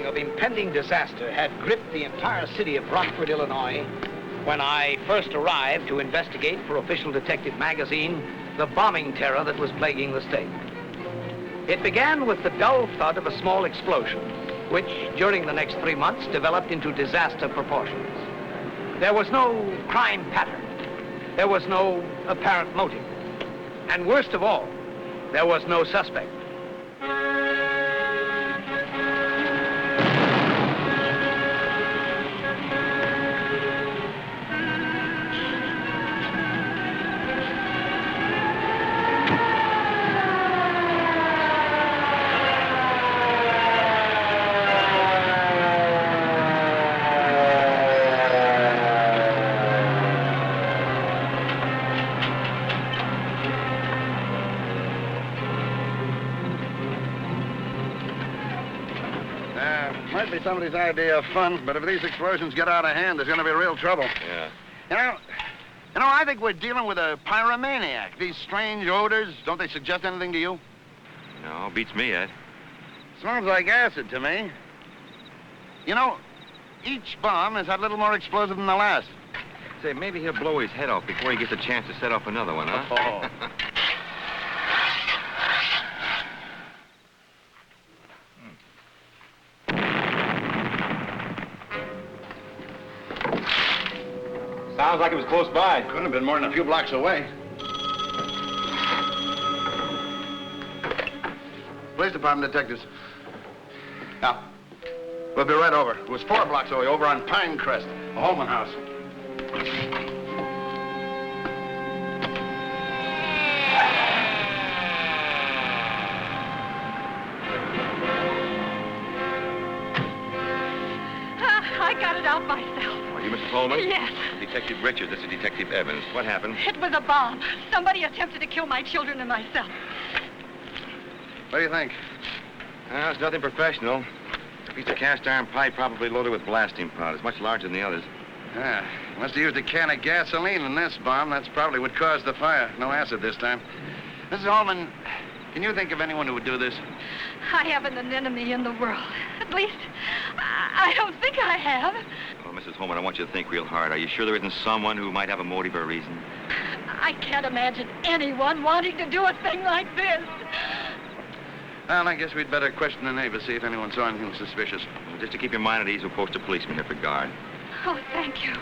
of impending disaster had gripped the entire city of Rockford, Illinois, when I first arrived to investigate for Official Detective magazine the bombing terror that was plaguing the state. It began with the dull thud of a small explosion, which during the next 3 months developed into disaster proportions. There was no crime pattern. There was no apparent motive. And worst of all, there was no suspect. Might be somebody's idea of fun, but if these explosions get out of hand, there's going to be real trouble. Yeah. You know, I think we're dealing with a pyromaniac. These strange odors, don't they suggest anything to you? No, beats me, Ed. Smells like acid to me. You know, each bomb has had a little more explosive than the last. Say, maybe he'll blow his head off before he gets a chance to set off another one, huh? Oh. Sounds like it was close by. Couldn't have been more than a few blocks away. Police Department detectives. Now, we'll be right over. It was 4 blocks away, over on Pinecrest, a Holman house. I got it out myself. Are you Mrs. Holman? Yes. Detective Richards, this is Detective Evans. What happened? It was a bomb. Somebody attempted to kill my children and myself. What do you think? It's nothing professional. A piece of cast iron pipe probably loaded with blasting powder. It's much larger than the others. Yeah, must have used a can of gasoline in this bomb. That's probably what caused the fire. No acid this time. Mrs. Holman, can you think of anyone who would do this? I haven't an enemy in the world. At least, I don't think I have. Well, Mrs. Holman, I want you to think real hard. Are you sure there isn't someone who might have a motive or a reason? I can't imagine anyone wanting to do a thing like this. Well, I guess we'd better question the neighbors, see if anyone saw anything suspicious. Well, just to keep your mind at ease, we'll post a policeman here for guard. Oh, thank you.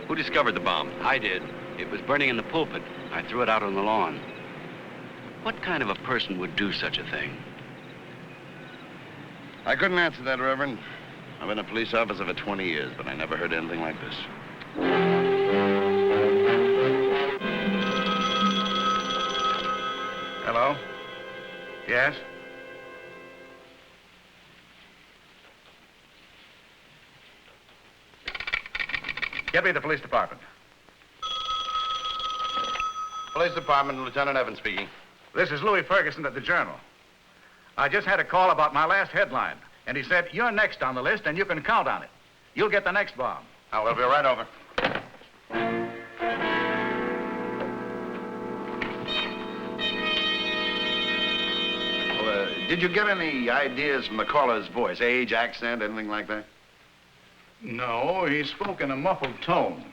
Who discovered the bomb? I did. It was burning in the pulpit. I threw it out on the lawn. What kind of a person would do such a thing? I couldn't answer that, Reverend. I've been a police officer for 20 years, but I never heard anything like this. Hello? Yes? Get me the police department. Police Department, Lieutenant Evans speaking. This is Louis Ferguson at the Journal. I just had a call about my last headline, and he said, you're next on the list, and you can count on it. You'll get the next bomb. I will be right over. Well, did you get any ideas from the caller's voice? Age, accent, anything like that? No, he spoke in a muffled tone,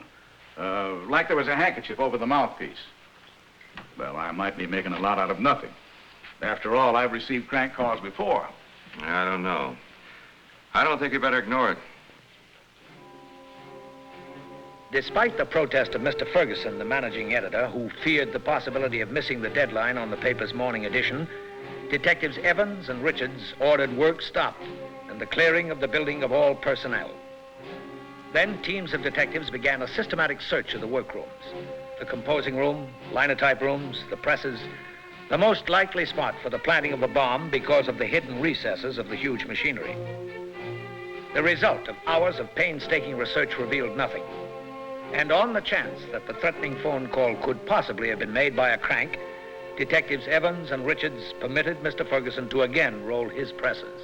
like there was a handkerchief over the mouthpiece. Well, I might be making a lot out of nothing. After all, I've received crank calls before. I don't know. I don't think we better ignore it. Despite the protest of Mr. Ferguson, the managing editor, who feared the possibility of missing the deadline on the paper's morning edition, Detectives Evans and Richards ordered work stopped, and and the clearing of the building of all personnel. Then teams of detectives began a systematic search of the workrooms, the composing room, linotype rooms, the presses, the most likely spot for the planting of a bomb because of the hidden recesses of the huge machinery. The result of hours of painstaking research revealed nothing. And on the chance that the threatening phone call could possibly have been made by a crank, Detectives Evans and Richards permitted Mr. Ferguson to again roll his presses.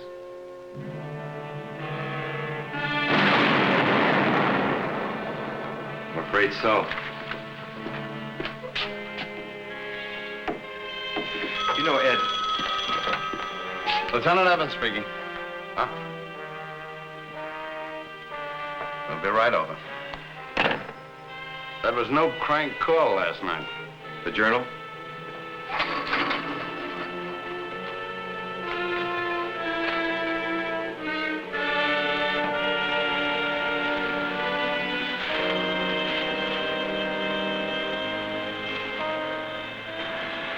I'm afraid so. You know, Ed. Lieutenant Evans speaking. Huh? We'll be right over. That was no crank call last night. The Journal?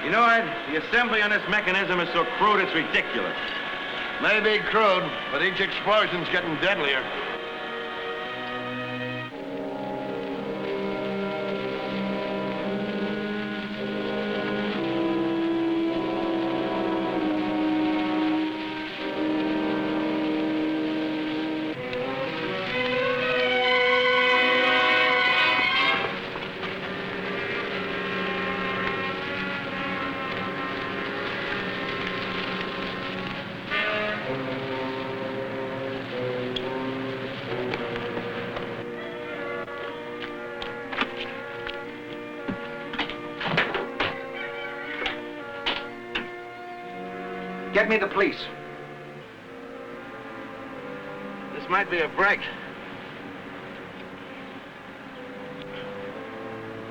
You know, Ed, the assembly on this mechanism is so crude it's ridiculous. Maybe crude, but each explosion's getting deadlier. Get me the police. This might be a break.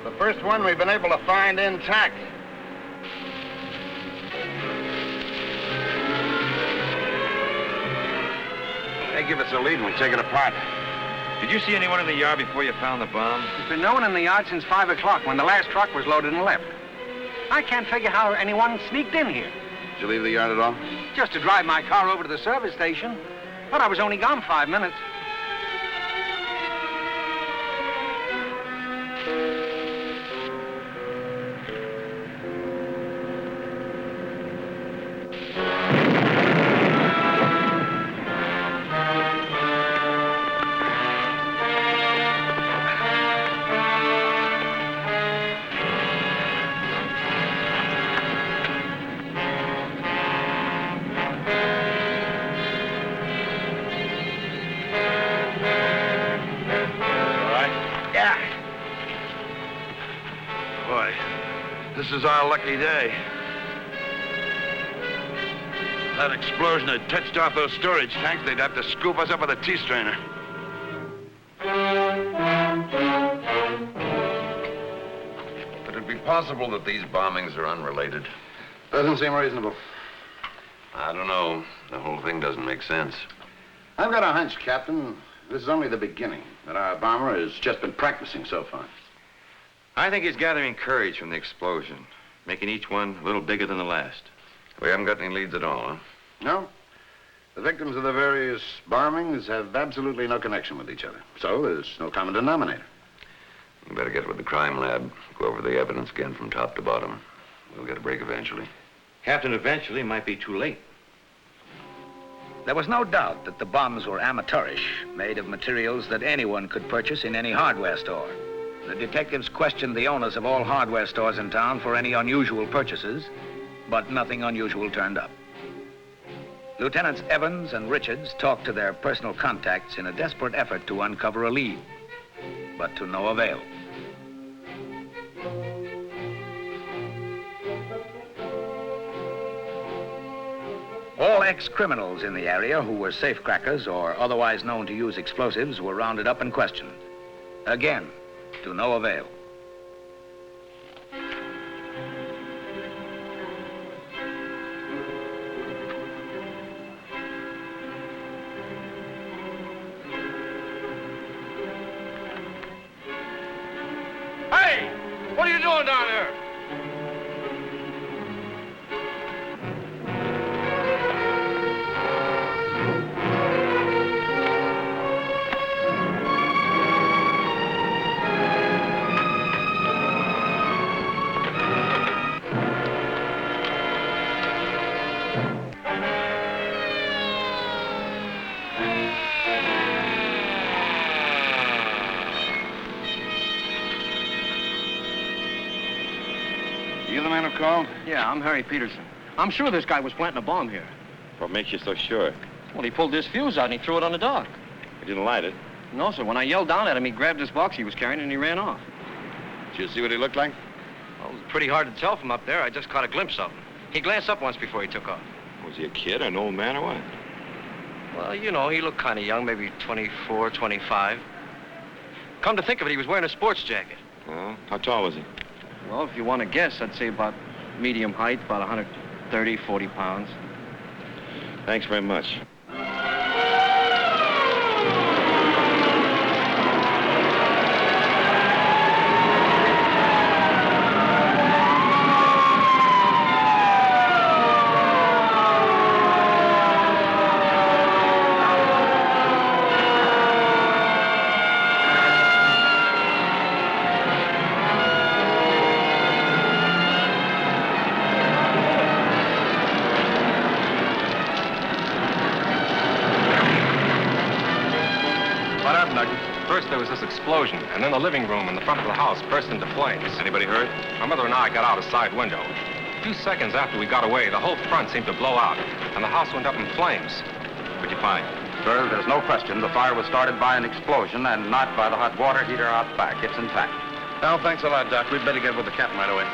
The first one we've been able to find intact. They give us a lead and we take it apart. Did you see anyone in the yard before you found the bomb? There's been no one in the yard since 5 o'clock when the last truck was loaded and left. I can't figure how anyone sneaked in here. Did you leave the yard at all? Just to drive my car over to the service station. But I was only gone 5 minutes. This is our lucky day. That explosion had touched off those storage tanks. They'd have to scoop us up with a T-strainer. Could it be possible that these bombings are unrelated? Doesn't seem reasonable. I don't know. The whole thing doesn't make sense. I've got a hunch, Captain. This is only the beginning, that our bomber has just been practicing so far. I think he's gathering courage from the explosion, making each one a little bigger than the last. We haven't got any leads at all, huh? No. The victims of the various bombings have absolutely no connection with each other. So there's no common denominator. You better get with the crime lab, go over the evidence again from top to bottom. We'll get a break eventually. Captain, eventually might be too late. There was no doubt that the bombs were amateurish, made of materials that anyone could purchase in any hardware store. The detectives questioned the owners of all hardware stores in town for any unusual purchases, but nothing unusual turned up. Lieutenants Evans and Richards talked to their personal contacts in a desperate effort to uncover a lead, but to no avail. All ex-criminals in the area who were safecrackers or otherwise known to use explosives were rounded up and questioned. Again, to no avail. Hey! What are you doing down there? You the man who called? Yeah, I'm Harry Peterson. I'm sure this guy was planting a bomb here. What makes you so sure? Well, he pulled this fuse out and he threw it on the dock. You didn't light it. No, sir. When I yelled down at him, he grabbed his box he was carrying and he ran off. Did you see what he looked like? Well, it was pretty hard to tell from up there. I just caught a glimpse of him. He glanced up once before he took off. Was he a kid or an old man or what? Well, you know, he looked kind of young, maybe 24, 25. Come to think of it, he was wearing a sports jacket. Oh, how tall was he? Well, if you want to guess, I'd say about medium height, about 130, 40 pounds. Thanks very much. First, there was this explosion, and then the living room in the front of the house burst into flames. Anybody hurt? My mother and I got out a side window. A few seconds after we got away, the whole front seemed to blow out, and the house went up in flames. What'd you find? Sir, there's no question the fire was started by an explosion and not by the hot water heater out back. It's intact. Well, thanks a lot, Doc. We'd better get with the captain right away.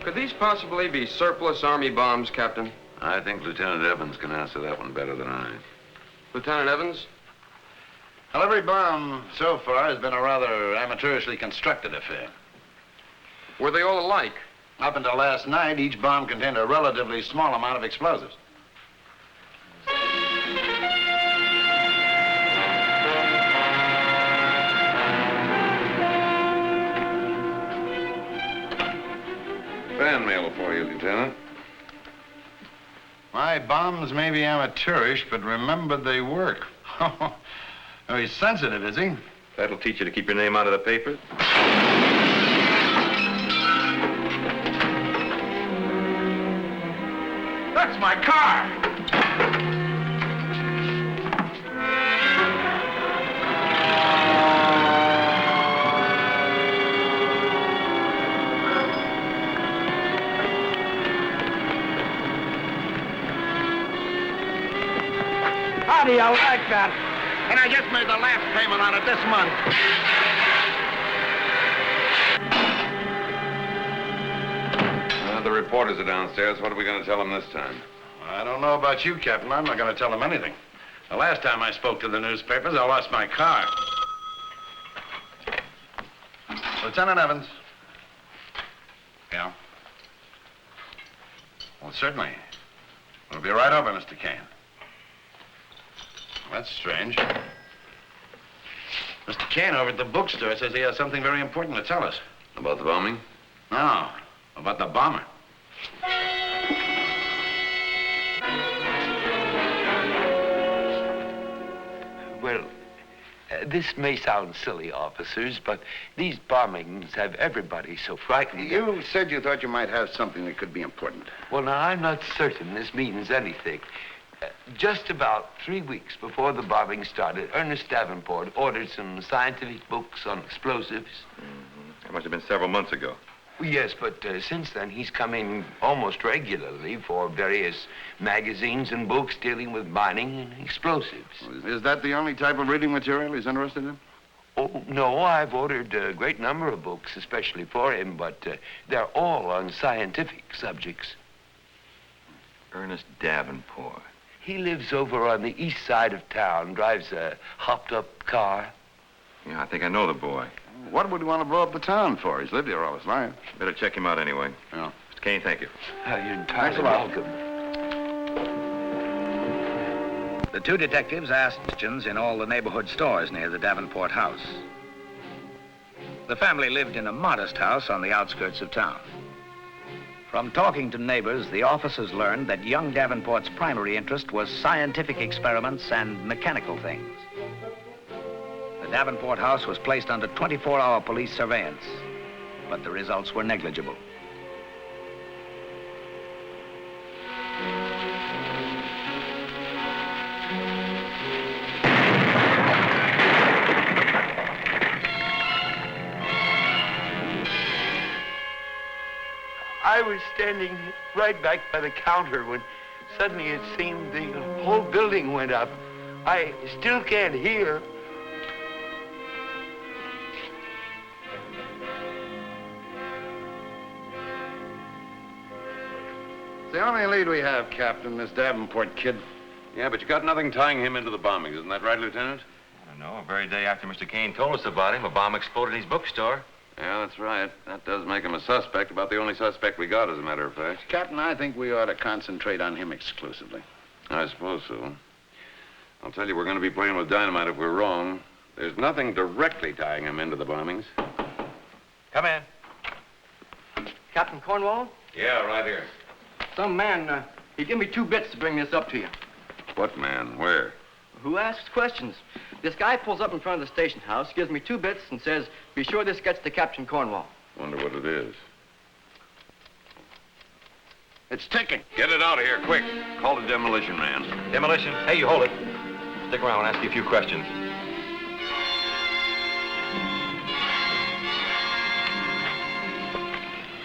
Could these possibly be surplus Army bombs, Captain? I think Lieutenant Evans can answer that one better than I. Lieutenant Evans? Well, every bomb so far has been a rather amateurishly constructed affair. Were they all alike? Up until last night, each bomb contained a relatively small amount of explosives. Fan mail for you, Lieutenant. My bombs may be amateurish, but remember they work. Oh, he's sensitive, is he? That'll teach you to keep your name out of the paper. That's my car! How do you like that? And I just made the last payment on it this month. The reporters are downstairs. What are we going to tell them this time? I don't know about you, Captain. I'm not going to tell them anything. The last time I spoke to the newspapers, I lost my car. Lieutenant Evans. Yeah? Well, certainly. We'll be right over, Mr. Kane. That's strange. Mr. Kane over at the bookstore says he has something very important to tell us. About the bombing? No, about the bomber. Well, this may sound silly, officers, but these bombings have everybody so frightened. You said you thought you might have something that could be important. Well, now, I'm not certain this means anything. Just about 3 weeks before the bombing started, Ernest Davenport ordered some scientific books on explosives. Mm-hmm. That must have been several months ago. Yes, but since then, he's come in almost regularly for various magazines and books dealing with mining and explosives. Is that the only type of reading material he's interested in? Oh, no, I've ordered a great number of books, especially for him, but they're all on scientific subjects. Ernest Davenport. He lives over on the east side of town, drives a hopped-up car. Yeah, I think I know the boy. What would he want to blow up the town for? He's lived here all his life. Better check him out anyway. Yeah. Mr. Kane, thank you. You're entirely welcome. The two detectives asked questions in all the neighborhood stores near the Davenport house. The family lived in a modest house on the outskirts of town. From talking to neighbors, the officers learned that young Davenport's primary interest was scientific experiments and mechanical things. The Davenport house was placed under 24-hour police surveillance, but the results were negligible. I was standing right back by the counter when suddenly it seemed the whole building went up. I still can't hear. It's the only lead we have, Captain, this Davenport kid. Yeah, but you got nothing tying him into the bombings, isn't that right, Lieutenant? No, the very day after Mr. Kane told us about him, a bomb exploded in his bookstore. Yeah, that's right. That does make him a suspect, about the only suspect we got, as a matter of fact. Captain, I think we ought to concentrate on him exclusively. I suppose so. I'll tell you, we're going to be playing with dynamite if we're wrong. There's nothing directly tying him into the bombings. Come in. Captain Cornwall? Yeah, right here. Some man, he gave me 2 bits to bring this up to you. What man? Where? Who asks questions? This guy pulls up in front of the station house, gives me 2 bits, and says, be sure this gets to Captain Cornwall. Wonder what it is. It's ticking. Get it out of here, quick. Call the demolition man. Demolition? Hey, you hold it. Stick around and ask you a few questions.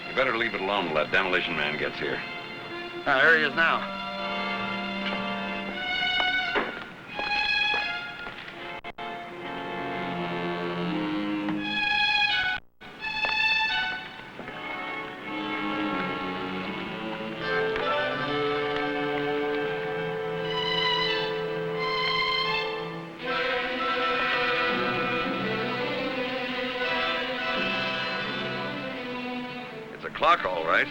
You better leave it alone till that demolition man gets here. Ah, there he is now. It's a clock, all right.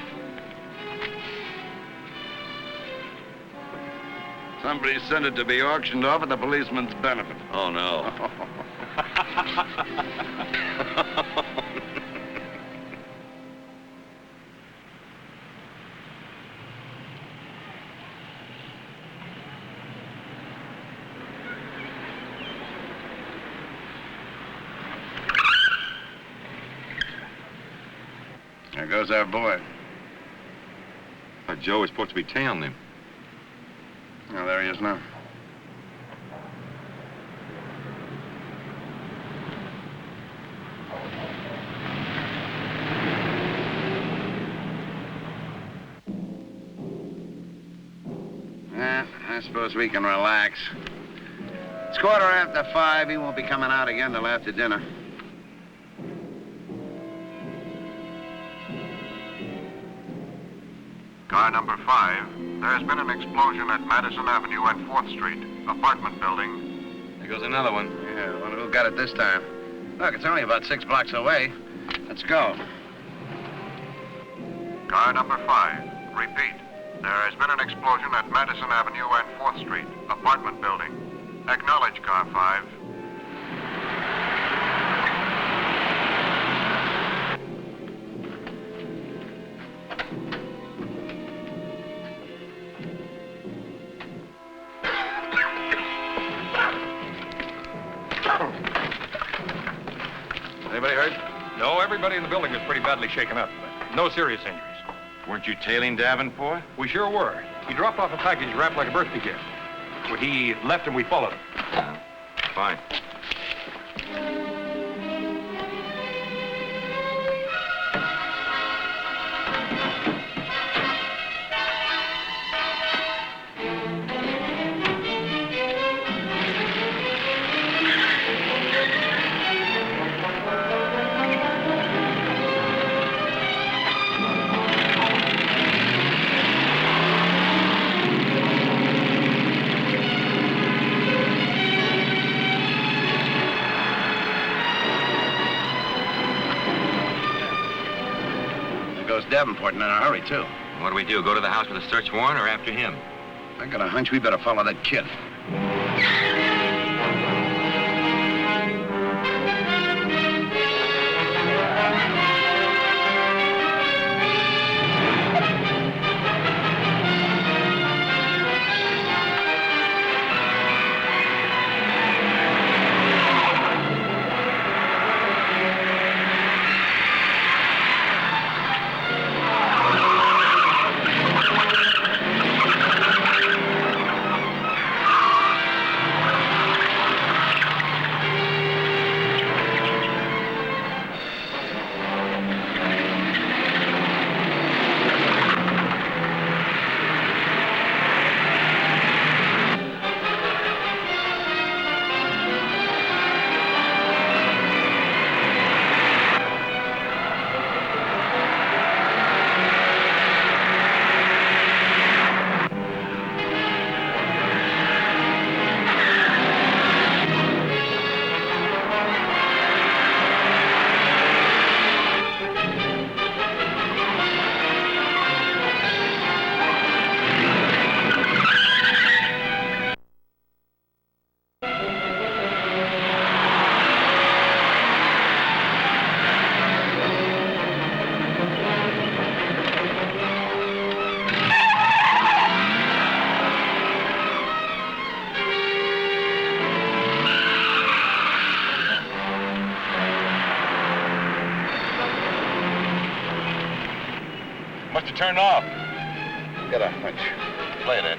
Somebody sent it to be auctioned off at the policeman's benefit. Oh, no. There goes our boy. Joe was supposed to be tailing him. Oh, there he is now. I suppose we can relax. It's 5:15. He won't be coming out again till after dinner. Car number 5. There has been an explosion at Madison Avenue and 4th Street, apartment building. There goes another one. Yeah, I wonder who got it this time. Look, it's only about 6 blocks away. Let's go. Car number 5. Repeat. There has been an explosion at Madison Avenue and 4th Street, apartment building. Acknowledge, Car 5. Anybody hurt? No, everybody in the building is pretty badly shaken up, but no serious injuries. Weren't you tailing Davenport? We sure were. He dropped off a package wrapped like a birthday gift. Well, he left and we followed him. Fine. Davenport in a hurry, too. What do we do? Go to the house with a search warrant or after him? I got a hunch we better follow that kid. Must have turned off. Get a hunch. Play it, Ed.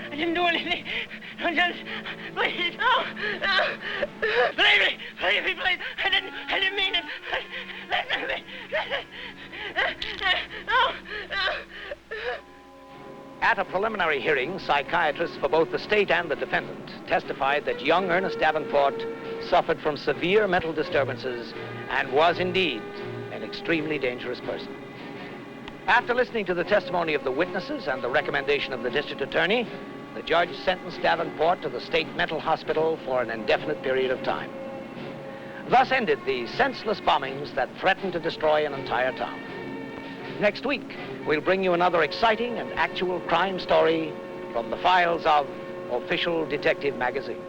I didn't do anything. No, just, please, no. Believe me, please. I didn't mean it. Listen to me. No. At a preliminary hearing, psychiatrists for both the state and the defendant testified that young Ernest Davenport suffered from severe mental disturbances and was indeed an extremely dangerous person. After listening to the testimony of the witnesses and the recommendation of the district attorney, the judge sentenced Davenport to the state mental hospital for an indefinite period of time. Thus ended the senseless bombings that threatened to destroy an entire town. Next week, we'll bring you another exciting and actual crime story from the files of Official Detective Magazine.